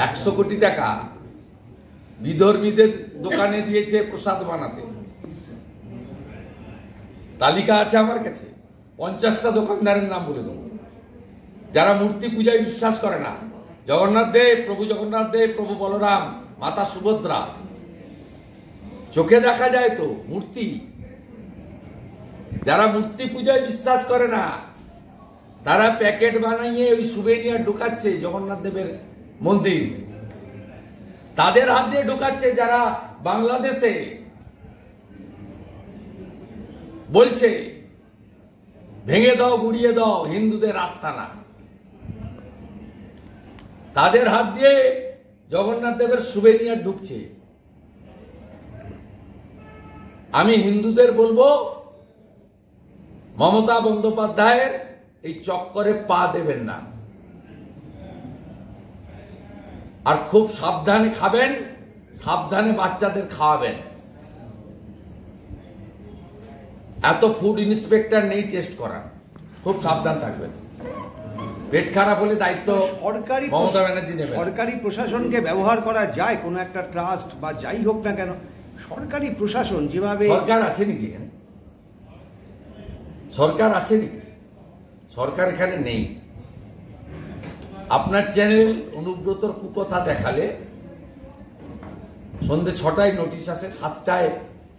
100 কোটি টাকা বিধর্মীদের দোকানে দিয়েছে প্রসাদ বানাতে। তালিকা আছে আমার কাছে, 50টা দোকানদারের নাম বলে দেবো যারা মূর্তি পূজায় বিশ্বাস করে না। জগন্নাথ দেব, প্রভু জগন্নাথ দেব, প্রভু বলরাম, মাতা সুভদ্রা, চোখে দেখা যায় তো মূর্তি। যারা মূর্তি পূজায় বিশ্বাস করে না তারা প্যাকেট বানাইয়ে ওই সুভেনিয়ার ঢুকাচ্ছে জগন্নাথ দেবের মন্দির, তাদের হাত দিয়ে ঢুকাচ্ছে যারা বাংলাদেশে বলছে ভেঙে দাও, গুড়িয়ে দাও, হিন্দুদের আস্তানা, তাদের হাত দিয়ে জগন্নাথ দেবের সুভেনিয়ার ঢুকছে। আমি হিন্দুদের বলবো মমতা বন্দ্যোপাধ্যায়ের এই চক্করে পা দেবেন না, আর খুব সাবধানে খাবেন, সাবধানে বাচ্চাদের খাওয়াবেন। এত ফুড ইন্সপেক্টর নেই টেস্ট করার, খুব সাবধান থাকবেন। পেট খারাপ হলে দায়িত্ব মমতা ব্যানার্জি নেবেন। সরকারি প্রশাসনকে ব্যবহার করা যায় কোনো একটা ট্রাস্ট বা যাই হোক না কেন, সরকারি প্রশাসন যেভাবে। সরকার আছে নাকি এখানে? সরকার আছে নাকি? সরকার এখানে নেই। আপনার চ্যানেল অনুব্রতর কুকথা দেখালে সন্ধ্যে 6টায় নোটিশ আসে, 7টায়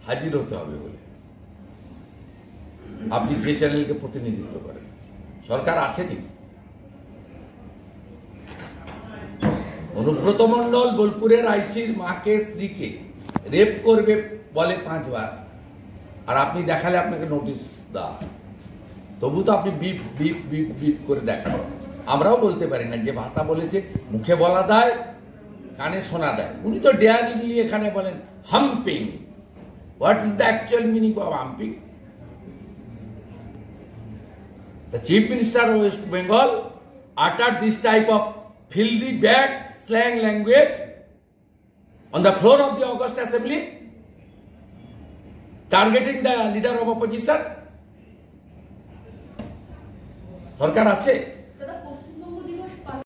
হাজির হতে হবে বলে। আপনি যে চ্যানেলকে প্রতিনিধিত্ব করেন, সরকার আছে নাকি? অনুব্রত মণ্ডল বোলপুরের আইসির মাকে, স্ত্রীকে রেপ করবে বলে 5 বার, আর আপনি দেখালে আপনাকে নোটিশ দেওয়া, তবু তো আপনি বিপ বিপ বিপ বিপ করে দেখান। আমরাও বলতে পারি না, যে ভাষা বলেছে মুখে বলা দেয়, কানে শোনা দেয়। উনি তো ডেয়ারিংলি এখানে বলেন humping. What is the actual meaning of humping? The Chief Minister of West Bengal uttered this type of filthy, bad slang language on the floor of the August Assembly, targeting the leader of opposition. সরকার আছে?